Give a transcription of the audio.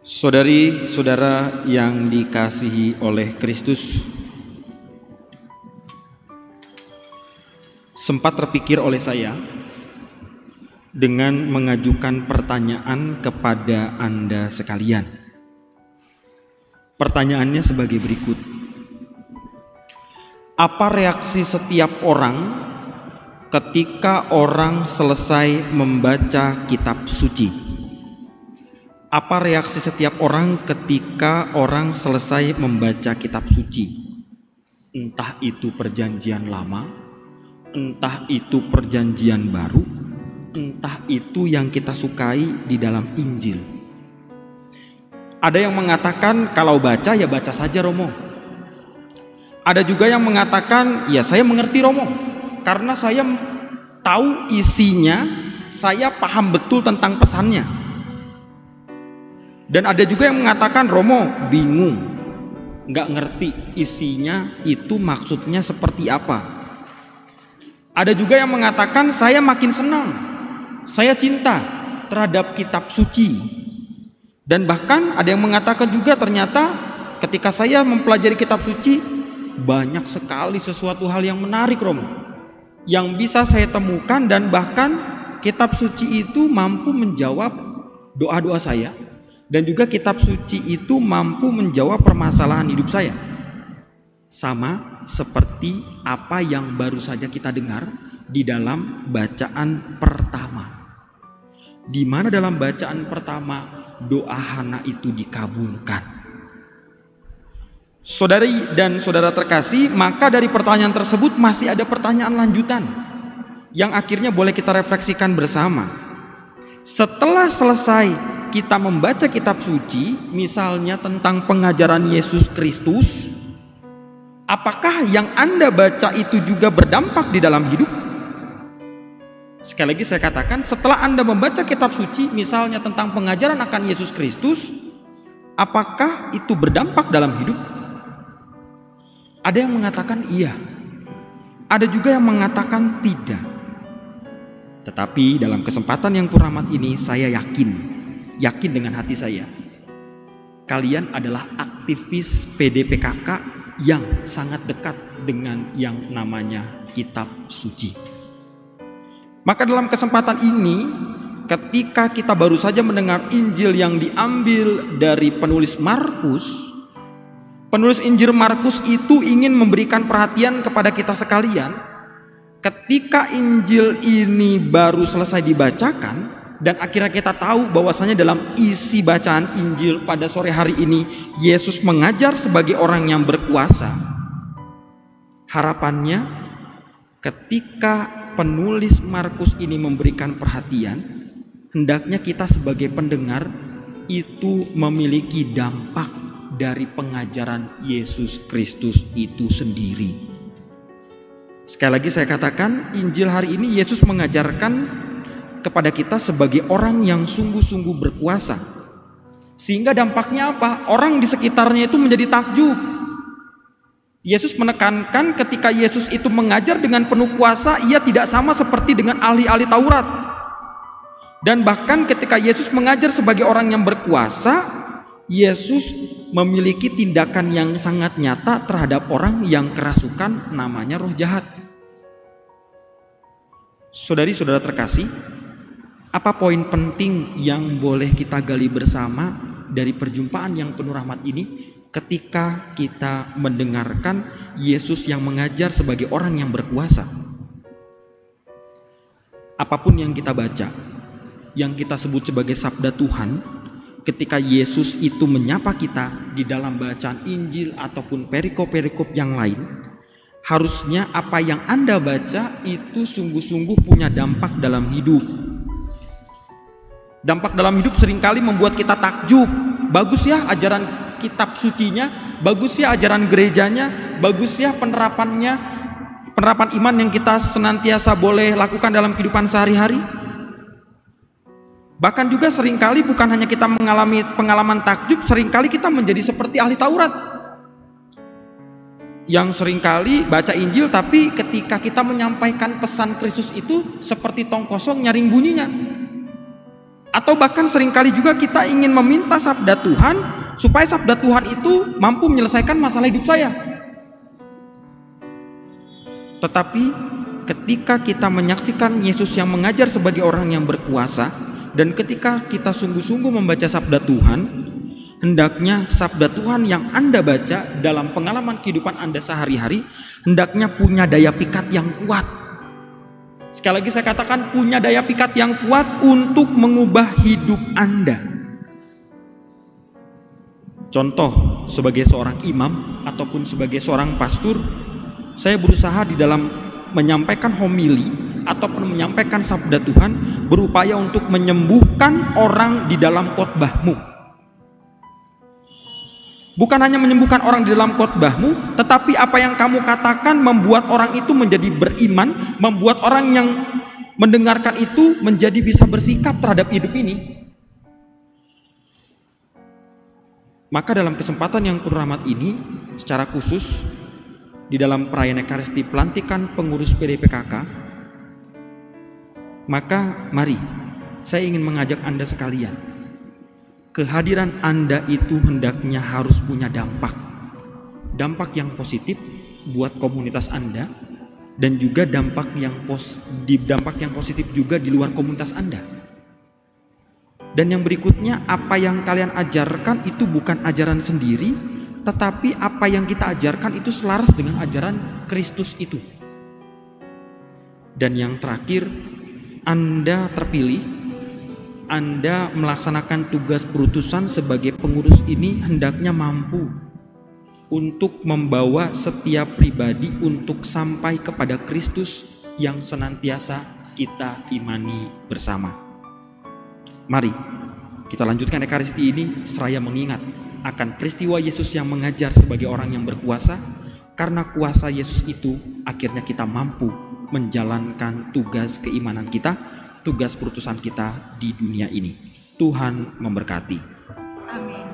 Saudari-saudara yang dikasihi oleh Kristus, sempat terpikir oleh saya dengan mengajukan pertanyaan kepada Anda sekalian. Pertanyaannya sebagai berikut: apa reaksi setiap orang ketika orang selesai membaca kitab suci? Apa reaksi setiap orang ketika orang selesai membaca kitab suci? Entah itu perjanjian lama, entah itu perjanjian baru, entah itu yang kita sukai di dalam Injil. Ada yang mengatakan kalau baca ya baca saja Romo. Ada juga yang mengatakan ya saya mengerti Romo, karena saya tahu isinya, saya paham betul tentang pesannya. Dan ada juga yang mengatakan Romo bingung, nggak ngerti isinya itu maksudnya seperti apa. Ada juga yang mengatakan saya makin senang, saya cinta terhadap kitab suci. Dan bahkan ada yang mengatakan juga ternyata ketika saya mempelajari kitab suci banyak sekali sesuatu hal yang menarik Romo, yang bisa saya temukan, dan bahkan kitab suci itu mampu menjawab doa-doa saya. Dan juga kitab suci itu mampu menjawab permasalahan hidup saya. Sama seperti apa yang baru saja kita dengar di dalam bacaan pertama. Di mana dalam bacaan pertama doa Hana itu dikabulkan. Saudari dan saudara terkasih, maka dari pertanyaan tersebut masih ada pertanyaan lanjutan yang akhirnya boleh kita refleksikan bersama. Setelah selesai kita membaca kitab suci, misalnya tentang pengajaran Yesus Kristus, apakah yang Anda baca itu juga berdampak di dalam hidup? Sekali lagi saya katakan, setelah Anda membaca kitab suci, misalnya tentang pengajaran akan Yesus Kristus, apakah itu berdampak dalam hidup? Ada yang mengatakan iya, ada juga yang mengatakan tidak. Tetapi dalam kesempatan yang kurang ini saya yakin dengan hati saya, kalian adalah aktivis PDPKK yang sangat dekat dengan yang namanya kitab suci. Maka dalam kesempatan ini, ketika kita baru saja mendengar Injil yang diambil dari penulis Markus, penulis Injil Markus itu ingin memberikan perhatian kepada kita sekalian. Ketika Injil ini baru selesai dibacakan, dan akhirnya kita tahu bahwasanya dalam isi bacaan Injil pada sore hari ini Yesus mengajar sebagai orang yang berkuasa. Harapannya ketika penulis Markus ini memberikan perhatian, hendaknya kita sebagai pendengar itu memiliki dampak dari pengajaran Yesus Kristus itu sendiri. Sekali lagi saya katakan, Injil hari ini Yesus mengajarkan kepada kita sebagai orang yang sungguh-sungguh berkuasa. Sehingga dampaknya apa? Orang di sekitarnya itu menjadi takjub. Yesus menekankan ketika Yesus itu mengajar dengan penuh kuasa, ia tidak sama seperti dengan ahli-ahli Taurat. Dan bahkan ketika Yesus mengajar sebagai orang yang berkuasa, Yesus memiliki tindakan yang sangat nyata terhadap orang yang kerasukan namanya roh jahat. Saudari-saudara terkasih, apa poin penting yang boleh kita gali bersama dari perjumpaan yang penuh rahmat ini ketika kita mendengarkan Yesus yang mengajar sebagai orang yang berkuasa? Apapun yang kita baca, yang kita sebut sebagai sabda Tuhan, ketika Yesus itu menyapa kita di dalam bacaan Injil ataupun perikop-perikop yang lain, harusnya apa yang Anda baca itu sungguh-sungguh punya dampak dalam hidup. Dampak dalam hidup seringkali membuat kita takjub. Bagus ya ajaran kitab sucinya, bagus ya ajaran gerejanya, bagus ya penerapan iman yang kita senantiasa boleh lakukan dalam kehidupan sehari-hari. Bahkan juga seringkali bukan hanya kita mengalami pengalaman takjub, seringkali kita menjadi seperti ahli Taurat yang seringkali baca Injil, tapi ketika kita menyampaikan pesan Kristus itu seperti tong kosong nyaring bunyinya. Atau bahkan seringkali juga kita ingin meminta sabda Tuhan supaya sabda Tuhan itu mampu menyelesaikan masalah hidup saya. Tetapi ketika kita menyaksikan Yesus yang mengajar sebagai orang yang berkuasa, dan ketika kita sungguh-sungguh membaca sabda Tuhan, hendaknya sabda Tuhan yang Anda baca dalam pengalaman kehidupan Anda sehari-hari hendaknya punya daya pikat yang kuat. Sekali lagi saya katakan, punya daya pikat yang kuat untuk mengubah hidup Anda. Contoh, sebagai seorang imam ataupun sebagai seorang pastor, saya berusaha di dalam menyampaikan homili ataupun menyampaikan sabda Tuhan berupaya untuk menyembuhkan orang di dalam khotbahmu. Bukan hanya menyembuhkan orang di dalam khotbahmu, tetapi apa yang kamu katakan membuat orang itu menjadi beriman, membuat orang yang mendengarkan itu menjadi bisa bersikap terhadap hidup ini. Maka dalam kesempatan yang penuh rahmat ini, secara khusus di dalam perayaan Ekaristi pelantikan pengurus PDPKK, maka mari saya ingin mengajak Anda sekalian, kehadiran Anda itu hendaknya harus punya dampak yang positif buat komunitas Anda, dan juga dampak yang positif juga di luar komunitas Anda. Dan yang berikutnya, apa yang kalian ajarkan itu bukan ajaran sendiri, tetapi apa yang kita ajarkan itu selaras dengan ajaran Kristus itu. Dan yang terakhir, Anda terpilih, Anda melaksanakan tugas perutusan sebagai pengurus ini hendaknya mampu untuk membawa setiap pribadi untuk sampai kepada Kristus yang senantiasa kita imani bersama. Mari kita lanjutkan Ekaristi ini seraya mengingat akan peristiwa Yesus yang mengajar sebagai orang yang berkuasa. Karena kuasa Yesus itu akhirnya kita mampu menjalankan tugas keimanan kita, tugas perutusan kita di dunia ini. Tuhan memberkati. Amin.